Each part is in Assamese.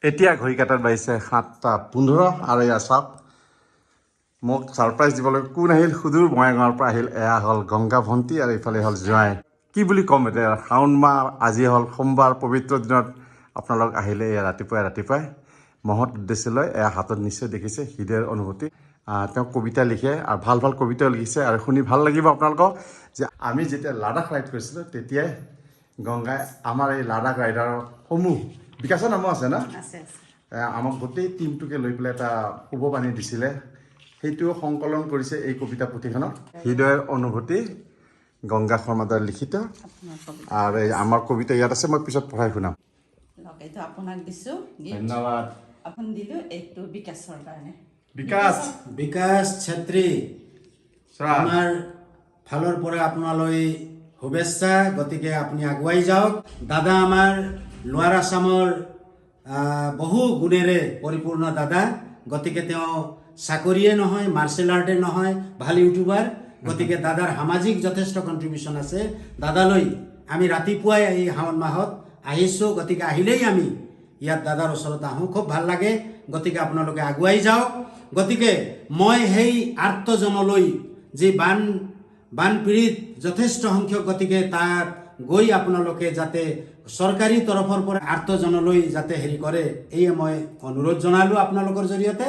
এতিয়া ঘড়ী কাটাত বাজিছে 7:15 আৰু এয়া চাওক মোক ছাৰপ্ৰাইজ দিবলৈ কোন আহিল সুদূৰ বঙাইগাঁৱৰ পৰা আহিল। এয়া হ'ল গংগা ভণ্টি আৰু ইফালে হ'ল জোঁৱাই। কি বুলি ক'ম এতিয়া, শাওণ মাহ আজি হ'ল সোমবাৰ, পবিত্ৰ দিনত আপোনালোক আহিলে এয়া ৰাতিপুৱাই মহৎ উদ্দেশ্য লৈ এয়া হাতত নিশ্চয় দেখিছে হৃদয়ৰ অনুভূতি। তেওঁ কবিতা লিখে আৰু ভাল ভাল কবিতাও লিখিছে আৰু শুনি ভাল লাগিব আপোনালোকক যে আমি যেতিয়া লাডাখ ৰাইড কৰিছিলোঁ তেতিয়াই গংগাই আমাৰ এই লাডাখ ৰাইডাৰৰ সমূহ বিকাশৰ নামো আছে না, আমাক গোটেই টিমটোকে লৈ পেলাই এটা শুভবাণী দিছিলে। সেইটো সংকলন কৰিছে এই কবিতা পুথিখনত। হৃদয়ৰ অনুভূতি গংগা শৰ্মাদাৰ লিখিত আৰু আমাৰ কবিতা ইয়াত আছে, মই পিছত পঢ়াই শুনাম। আপোনাক দিছোঁ, ধন্যবাদ। আপুনি দিলোঁ এইটো বিকাশৰ কাৰণে। বিকাশ ছেত্ৰী, আমাৰ ফালৰ পৰা আপোনালৈ শুভেচ্ছা। গতিকে আপুনি আগুৱাই যাওক। দাদা আমাৰ লোৱাৰ আছামৰ বহু গুণেৰে পৰিপূৰ্ণ দাদা। গতিকে তেওঁ চাকৰিয়ে নহয়, মাৰ্চেল আৰ্টে নহয়, ভাল ইউটিউবাৰ। গতিকে দাদাৰ সামাজিক যথেষ্ট কণ্ট্ৰিবিউশ্যন আছে। দাদালৈ আমি ৰাতিপুৱাই এই শাওণ মাহত আহিছোঁ। গতিকে আহিলেই আমি ইয়াত দাদাৰ ওচৰত আহোঁ, খুব ভাল লাগে। গতিকে আপোনালোকে আগুৱাই যাওক। গতিকে মই সেই আৰ্তজনলৈ যি বানপীড়িত যথেষ্ট সংখ্যক, গতিকে তাত গৈ আপোনালোকে যাতে চৰকাৰী তৰফৰ পৰা আৰ্তজনলৈ যাতে হেৰি কৰে, এই মই অনুৰোধ জনালোঁ আপোনালোকৰ জৰিয়তে,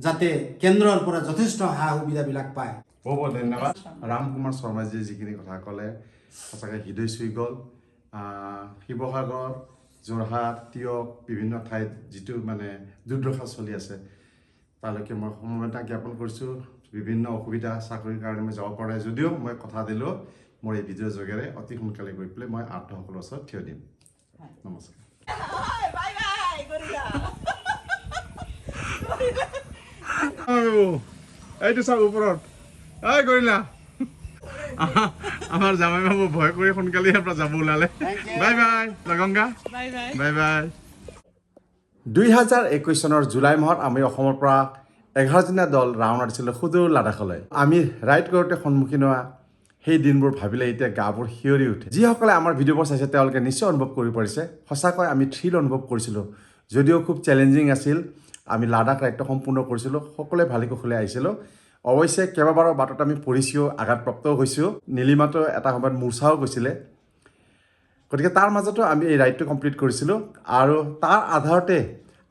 যাতে কেন্দ্ৰৰ পৰা যথেষ্ট সা সুবিধাবিলাক পায়। বহুত বহুত ধন্যবাদ। ৰাম কুমাৰ শৰ্মাজীয়ে যিখিনি কথা ক'লে সঁচাকৈ হৃদয় চুই গ'ল। শিৱসাগৰ, যোৰহাট, তিয়ক বিভিন্ন ঠাইত যিটো মানে দুৰ্দশা চলি আছে তালৈকে মই সমবেদনা জ্ঞাপন কৰিছোঁ। বিভিন্ন অসুবিধা, চাকৰিৰ কাৰণে মই যাব পৰা নাই যদিও মই কথা দিলোঁ মোৰ এই ভিডিঅ'ৰ যোগেৰে অতি সোনকালে গৈ পেলাই মই আৰ্তসকলৰ ওচৰত থিয় দিম। নমস্কাৰ। এইটো চাওক ওপৰত, এই কৰিলা আমাৰ জামাই বাবু ভয় কৰি সোনকালে ইয়াৰ পৰা যাব ওলালে। Bye bye লগংগা, bye bye. 2021 চনৰ জুলাই মাহত আমি অসমৰ পৰা 11জনীয়া দল ৰাওনা দিছিলোঁ সুদূৰ লাডাখলৈ। আমি ৰাইড কৰোঁতে সন্মুখীন হোৱা সেই দিনবোৰ ভাবিলে এতিয়া গাবোৰ শিয়ৰি উঠে। যিসকলে আমাৰ ভিডিঅ'বোৰ চাইছে তেওঁলোকে নিশ্চয় অনুভৱ কৰিব পাৰিছে। সঁচাকৈ আমি থ্ৰিল অনুভৱ কৰিছিলোঁ, যদিও খুব চেলেঞ্জিং আছিল। আমি লাডাখ ৰাইডটো সম্পূৰ্ণ কৰিছিলোঁ, সকলোৱে ভালে কুশলে আহিছিলোঁ। অৱশ্যে কেইবাবাৰো বাটত আমি পৰিছোঁ, আঘাতপ্ৰাপ্তও হৈছোঁ। নীলিমাতো এটা সময়ত মূৰ্ছাও গৈছিলে। গতিকে তাৰ মাজতো আমি এই ৰাইডটো কমপ্লিট কৰিছিলোঁ আৰু তাৰ আধাৰতে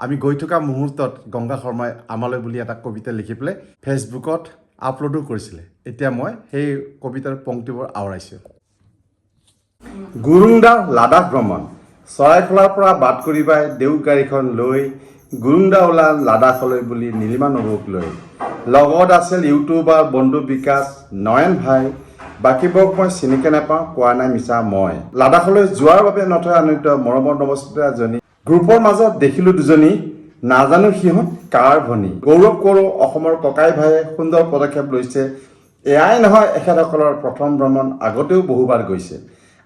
আমি গৈ থকা মুহূৰ্তত গংগা শৰ্মাই আমালৈ বুলি এটা কবিতা লিখি পেলাই ফেচবুকত আপলোডো কৰিছিলে। এতিয়া মই সেই কবিতাৰ পংক্তিবোৰ আওৰাইছোঁ। গুৰুংদা লাডাখ ভ্ৰমণ, চৰাইখোলাৰ পৰা বাট কৰিবাই দেউক গাড়ীখন লৈ গুৰুংদা ওলাল লাডাখলৈ বুলি নীলিমা নবৌক লৈ। লগত আছিল ইউটিউবাৰ বন্ধু বিকাশ, নয়ন ভাই, বাকীবোৰক মই চিনিকে নাপাওঁ, কোৱা নাই মিছা মই। লাডাখলৈ যোৱাৰ বাবে নথৈ আনন্দিত মৰমৰ নৱস্থিতা এজনী। গ্ৰুপৰ মাজত দেখিলোঁ দুজনী, নাজানো সিহঁত কাৰ ভনী। গৌৰৱ কৰোঁ অসমৰ ককাই ভাইয়ে সুন্দৰ পদক্ষেপ লৈছে। এয়াই নহয় এখেতসকলৰ প্ৰথম ভ্ৰমণ, আগতেও বহুবাৰ গৈছে।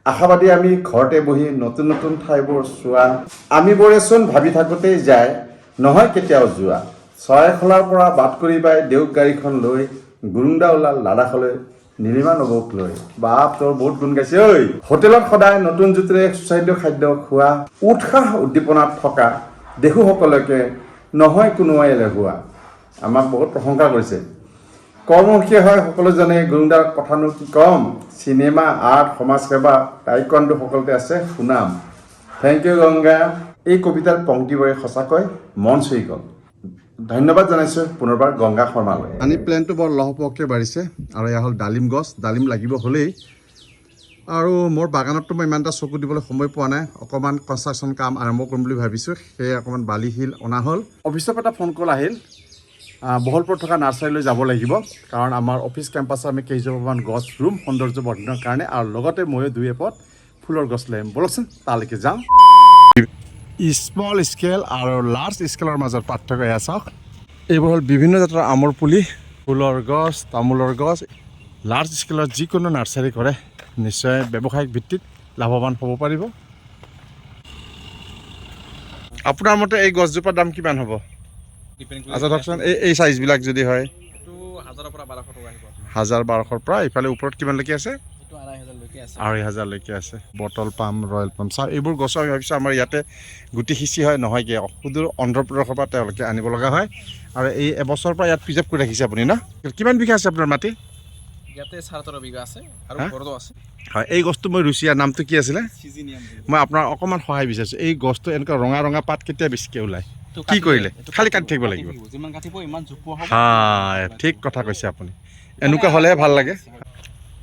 আশাবাদী আমি ঘৰতে বহি নতুন নতুন ঠাইবোৰ চোৱা। আমিবোৰেচোন ভাবি থাকোঁতেই যায়, নহয় কেতিয়াও যোৱা। চৰাইখোলাৰ পৰা বাট কৰিবাই দেউক গাড়ীখন লৈ গুৰুংদা ওলাল লাডাখলৈ নীলিমা নবৌক লৈ। বাপ তোৰ বহুত গুণ গাইছে ঐ। হোটেলত সদায় নতুন জুতিৰে সুস্বাদ্য খাদ্য খোৱা, উৎসাহ উদ্দীপনাত থকা দেখোঁ সকলোকে, নহয় কোনোৱে এলেহুৱা। আমাক বহুত প্ৰশংসা কৰিছে। কৰ্মমুখী হয় সকলোজনে, গুৰুংদাৰ কথানো কি ক'ম। চিনেমা, আৰ্ট, সমাজসেৱা, টাইকোৱাণ্ডো সকলোতে আছে সুনাম। Thank you Ganga. এই কবিতাৰ পংক্তিবোৰে সঁচাকৈ মন চুই গ'ল। ধন্যবাদ জনাইছোঁ পুনৰবাৰ গংগা শৰ্মালৈ। পানী প্লেনটো বৰ লহপহকৈ বাঢ়িছে আৰু এয়া হ'ল ডালিম গছ। ডালিম লাগিব হ'লেই। আৰু মোৰ বাগানততো মই ইমান এটা চকু দিবলৈ সময় পোৱা নাই। অকণমান কনষ্ট্ৰাকশ্যন কাম আৰম্ভ কৰিম বুলি ভাবিছোঁ, সেয়ে অকণমান বালি শিল অনা হ'ল। অফিচৰ পৰা এটা ফোন কল আহিল, বহলপুৰত থকা নাৰ্চাৰীলৈ যাব লাগিব, কাৰণ আমাৰ অফিচ কেম্পাছত আমি কেইজোপামান গছ ৰুম সৌন্দৰ্য বৰ্ধনৰ কাৰণে, আৰু লগতে ময়ো দুই এপদ ফুলৰ গছ লৈ আহিম। বলকচোন তালৈকে যাওঁ। স্মল স্কেল আৰু লাৰ্জ স্কেলৰ মাজত পাৰ্থক্য এয়া চাওক। এইবোৰ হ'ল বিভিন্ন জাতৰ আমৰ পুলি, ফুলৰ গছ, তামোলৰ গছ। লাৰ্জ স্কেলত যিকোনো নাৰ্চাৰী কৰে নিশ্চয় ব্যৱসায়িক ভিত্তিত লাভৱান হ'ব পাৰিব। আপোনাৰ মতে এই গছজোপাৰ দাম কিমান হ'ব? আচ্ছা ধৰকচোন এই চাইজবিলাক যদি হয় 1000 পৰা 1200 টকা আহিব। 1000-1200 পৰা ইফালে ওপৰত কিমানলৈকে আছে? এইটো 2500 লৈকে আছে 2,500লৈকে আছে বটল পাম ৰয়েল পাম চাওঁ এইবোৰ গছ আমি ভাবিছোঁ আমাৰ ইয়াতে গুটি সিঁচি হয় নহয়গৈ সুদূৰ অন্ধ্ৰপ্ৰদেশৰ পৰা তেওঁলোকে আনিব লগা হয় আৰু এই এবছৰৰ পৰা ইয়াত প্ৰিজাৰ্ভ কৰি ৰাখিছে আপুনি ন কিমান বিঘা আছে আপোনাৰ মাটি ইয়াতে 13 বিঘা আছে আৰু হা? ঘৰতো আছে হয় এই গছটো মই ৰুচি ইয়াৰ নামটো কি আছিলে সিজিনিয়াম মই আপোনাৰ অকণমান সহায় বিচাৰিছোঁ এই গছটো এনেকুৱা ৰঙা ৰঙা পাত কেতিয়া বেছিকৈ ওলায় কি কৰিলে খালি কাটি থাকিব লাগিব যিমান কাটিব ইমান জোপোৱা হ'ব হয় ঠিক কথা কৈছে আপুনি এনেকুৱা হ'লেহে ভাল লাগে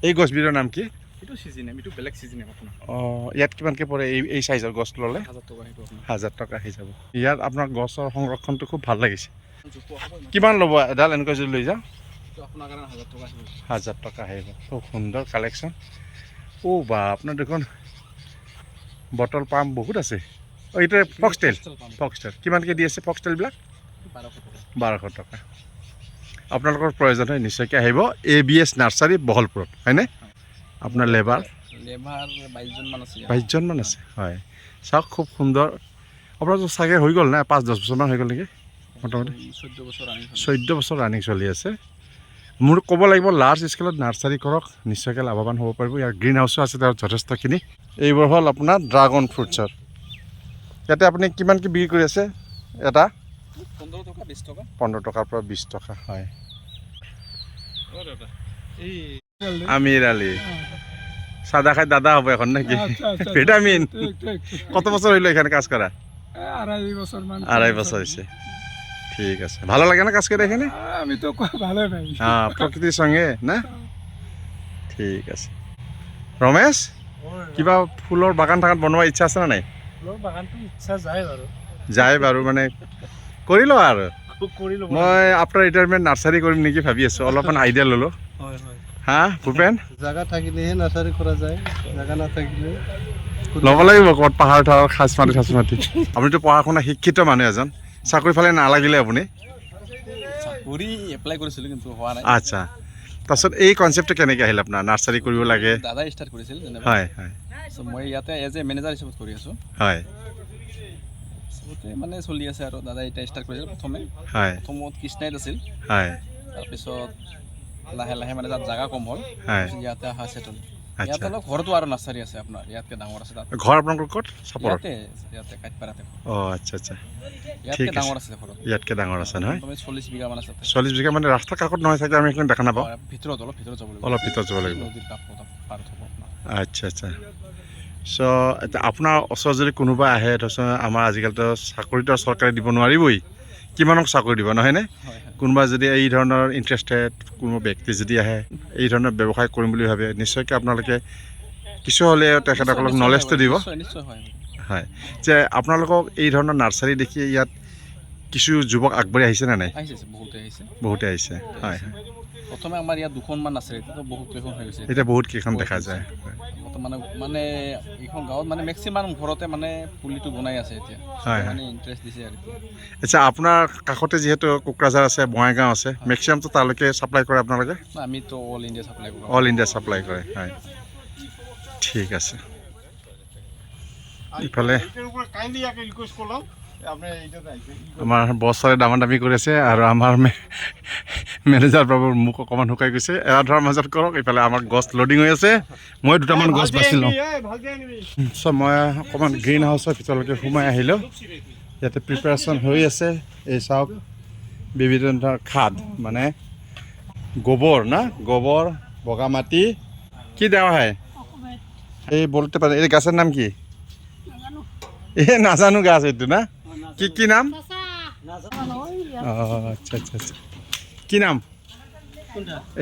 এই গছবিধৰ নাম কি এইটো সিজিনিয়াম এইটো বেলেগ সিজিনিয়াম আপোনাৰ অঁ ইয়াত কিমানকৈ পৰে এই চাইজৰ গছ ল'লে 1000 টকা সেইটো আপোনাৰ 1,000 টকা আহি যাব ইয়াত আপোনাৰ গছৰ সংৰক্ষণটো খুব ভাল লাগিছে জোপোৱা হ'ব ইমান কিমান ল'ব এডাল এনেকৈ যদি লৈ যাওঁ এইটো আপোনাৰ কাৰণে 1000 টকা আহিব 1,000 টকা আহিব খুব সুন্দৰ কালেকশ্যন বা আপোনাৰ দেখোন বটল পাম বহুত আছে এইটো ফক্সটেল কিমানকৈ দি আছে ফক্সটেলবিলাক 1200 টকা আপোনালোকৰ প্ৰয়োজন হয় নিশ্চয়কৈ আহিব ABS নাৰ্চাৰী বহলপুৰত হয়নে আপোনাৰ লেবাৰ 22 জন মান আছে 22 জন মান আছে হয় চাওক খুব সুন্দৰ আপোনাৰতো চাগে হৈ গ'ল না 5-10 বছৰমান হৈ গ'ল নেকি মোটামুটি 14 বছৰ ৰানিং চলি আছে মোৰ ক'ব লাগিব লাৰ্জ স্কেলত নাৰ্চাৰী কৰক নিশ্চয়কৈ লাভৱান হ'ব পাৰিব ইয়াৰ গ্ৰীণ হাউচো আছে তাৰ যথেষ্টখিনি এইবোৰ হ'ল আপোনাৰ ড্ৰাগন ফ্ৰুটছৰ ইয়াতে আপুনি কিমানকৈ বিক্ৰী কৰি আছে এটা 15 টকা 20 টকা 15 টকাৰ পৰা 20 টকা হয় আমিৰ আলী চাদা খাই দাদা হ'ব এখন নাকি ভিটামিন কত বছৰ হইল এখানে কাজ করা 2.5 বছর হয়েছে ঠিক আছে ভালো লাগে না কাজ করে এখানে আমি তো ভালো পাই হ্যাঁ প্রকৃতির সঙ্গে না ঠিক আছে রমেশ কিবা ফুলৰ বাগান থাকাত বনোৱাৰ ইচ্ছা আছে না নাই ফুলৰ বাগানটো ইচ্ছা যায় বাৰু মানে কৰি ল আৰু কৰি ল'ব মই আফটাৰ ৰিটায়াৰমেণ্ট নাৰ্চাৰী কৰিম নেকি ভাবি আছোঁ অলপমান আইডিয়া ল'লোঁ হয় হয় হা ভূপেন জায়গা থাকিলেহে নাৰ্চাৰী কৰা যায় জায়গা নাথাকিলে ল'ব লাগিব ক'ত পাহাৰ খাজ মাটি আপুনিতো পঢ়া শুনা শিক্ষিত মানুহ এজন চাকৰি ফালে নালাগিলে আপুনি চাকৰি এপ্লাই কৰিছিল কিন্তু হোৱা নাই আচ্ছা তাৰপিছত এই কনচেপ্টটো কেনেকৈ আহিল আপোনাৰ নাৰ্চাৰী কৰিব লাগে দাদাই ষ্টাৰ্ট কৰিছিল হয় হয় সো মই ইয়াতে এজ এ মেনেজাৰ হিচাপত কৰি আছোঁ হয় সবতে মানে চলি আছে আৰু দাদাই এতিয়া ষ্টাৰ্ট কৰিছিল হয় প্ৰথমত কৃষ্ণাইত আছিল হয় তাৰপিছত লাহে লাহে মানে তাত জাগা কম হ'ল হয় ইয়াতে অহা সেটল আচ্ছা ইয়াতে অলপ ঘৰতো আৰু নাৰ্চাৰী আছে আপোনাৰ ইয়াতকে ডাঙৰ আছে তাত ঘৰ আপোনালোকৰ ক'ত চাপৰত ইয়াতে কাটপাৰাতে অঁ আচ্ছা আচ্ছা ইয়াতকে ঠিক আছে ডাঙৰ আছে ঘৰত ইয়াতকৈ ডাঙৰ আছে নহয় তুমি 40 বিঘা মান আছে তাতে 40 বিঘা মানে ৰাস্তাৰ কাষত নহয় চাগে আমি এইখিনি দেখা নাপাওঁ ভিতৰত অলপ ভিতৰত যাব লাগিব অলপ ভিতৰত যাব লাগিব নদীৰ কাষত পাৰ হ'ব আপোনাৰ আচ্ছা আচ্ছা চ' এতিয়া আপোনাৰ ওচৰত যদি কোনোবা আহে ধৰচোন আমাৰ আজিকালিতো চাকৰিটো চৰকাৰে দিব নোৱাৰিবই কিমানক চাকৰি দিব নহয়নে হয় কোনোবা যদি এই ধৰণৰ ইণ্টাৰেষ্টেড কোনোবা ব্যক্তি যদি আহে এই ধৰণৰ ব্যৱসায় কৰিম বুলি ভাবে নিশ্চয়কৈ আপোনালোকে কিছু হ'লে তেখেতসকলক নলেজটো দিব নিশ্চয় হয় হয় যে আপোনালোকক এই ধৰণৰ নাৰ্চাৰী দেখি ইয়াত কিছু যুৱক আগবাঢ়ি আহিছে নে নাই আহিছে বহুতে আহিছে হয় হয় প্ৰথমে আমাৰ ইয়াত দুখনমান আছে এতিয়া বহুত কেইখন হৈ গৈছে এতিয়া বহুত কেইখন দেখা যায় মানে এইখন গাঁৱত মানে মেক্সিমাম ঘৰতে মানে পুলিটো বনাই আছে এতিয়া হয় মানে ইণ্টাৰেষ্ট দিছে আৰু আচ্ছা আপোনাৰ কাষতে যিহেতু কোকৰাঝাৰ আছে বঙাইগাঁও আছে মেক্সিমামটো তালৈকে ছাপ্লাই কৰে আপোনালোকে আমিতো অল ইণ্ডিয়া ছাপ্লাই কৰোঁ অল ইণ্ডিয়া ছাপ্লাই কৰে হয় ঠিক আছে ইফালে আমাৰ বছৰে দামাদামি কৰিছে আৰু আমাৰ মেনেজাৰ বাবুৰ মুখ অকণমান শুকাই গৈছে এৰা ধৰাৰ মাজত কৰক ইফালে আমাৰ গছ লোডিং হৈ আছে মই দুটামান গছ বাছি লওঁ চ' মই অকণমান গ্ৰীণ হাউচৰ ভিতৰলৈকে সোমাই আহিলোঁ ইয়াতে প্ৰিপেৰেশ্যন হৈ আছে এই চাওক বিভিন্ন ধৰণৰ খাদ মানে গোবৰ না গোবৰ বগা মাটি কি দেওয়া হয় এই বলতে পারে এই গাছের নাম কি নাজানো গাছ এইটো না কি কি নাম আচ্ছা আচ্ছা আচ্ছা কি নাম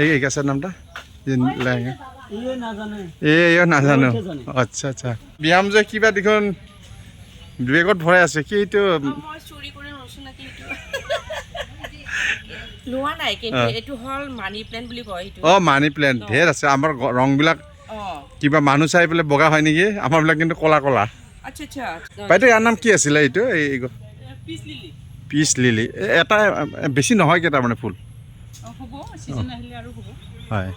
এই গাছের নামটা নাজানো আচ্ছা আচ্ছা ব্যায়াম যে কিবা দেখোন বেগত ভৰাই আছে কি এইটো লোৱা নাই কিন্তু এটো হল মানি প্ল্যান্ট বুলি কয় এটো মানি প্ল্যান্ট ঢেৰ আছে আমাৰ ৰংবিলাক কিবা মানুহ চাই পেলাই বগা হয় নেকি আমাৰ বিলাক কিন্তু কলা কলা আচ্ছা আচ্ছা বাইদেউ ইয়াৰ নাম কি আছিলে এইটো এই পিচ লিলি এটা বেছি নহয় কেইটা মানে ফুল হ'ব সিজন আহিলে আৰু হ'ব হয়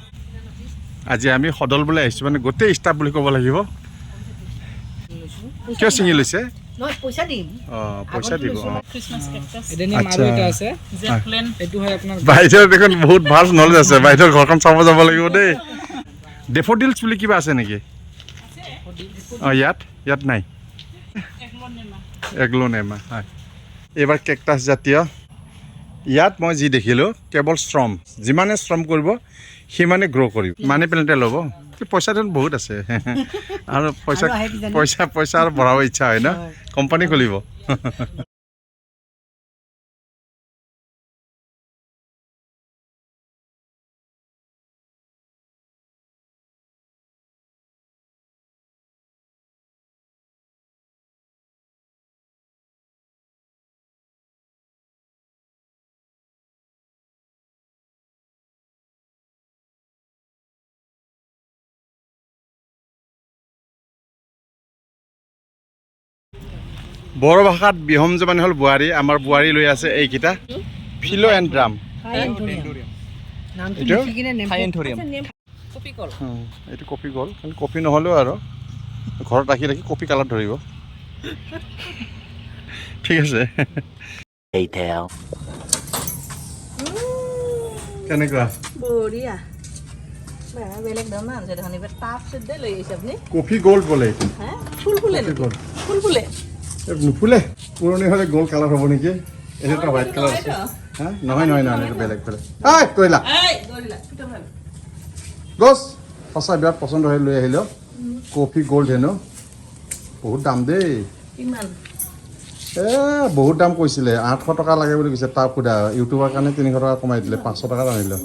আজি আমি সদল বুলি আহিছোঁ মানে গোটেই ষ্টাফ বুলি ক'ব লাগিব কিয় ছিঙি লৈছে নহয় পইচা দিম পইচা দিব ক্ৰিসমাস কেকটাস এডেনি মাৰু এটা আছে জেফলেন এটো হয় আপোনাৰ বাইদেউৰ দেখোন বহুত ভাল নলেজ আছে বাইদেউৰ ঘৰখন চাব যাব লাগিব দেই ডেফোডিলছ বুলি কিবা আছে নেকি অঁ ইয়াত নাই এগ্লোনেমা হয় এইবাৰ কেকটাছ জাতীয় ইয়াত মই যি দেখিলোঁ কেৱল শ্ৰম যিমানে শ্ৰম কৰিব সিমানে গ্ৰ' কৰিব মানি প্লেণ্টে ল'ব পইচাটো বহুত আছে আৰু পইচা আৰু বঢ়াব ইচ্ছা হয় ন কোম্পানী খুলিব বড়ো ভাষাত বিহমজে মানে হ'ল বোৱাৰী আমাৰ বোৱাৰী লৈ আছে এইকেইটা ফিলো এণ্ড ড্ৰাম এইটো কপি গ'ল কিন্তু কপি নহ'লেও আৰু ঘৰত ৰাখি কপি কালাৰ ধৰিব ঠিক আছে কেনেকুৱা বঢ়িয়া বেলেগ ধৰণৰ আনিছে দেখোন এইবাৰ টাপ চেট লৈ আহিছে আপুনি কফি গ'ল্ড বোলে এইটো ফুল ফুলে ফুল ফুলে নুফুলে পুৰণি হ'লে গ'ল্ড কালাৰ হ'ব নেকি এইটো হোৱাইট কালাৰ আছে হা নহয় এইটো বেলেগ কৈলা গছ সঁচা বিৰাট পচন্দ হৈ লৈ আহিলোঁ কফি গ'ল্ড হেনো বহুত দাম দেই বহুত দাম কৈছিলে 800 টকা লাগে বুলি কৈছে তাৰ সোধা ইউটিউবৰ কাৰণে 300 টকা কমাই দিলে 500 টকাত আনিলোঁ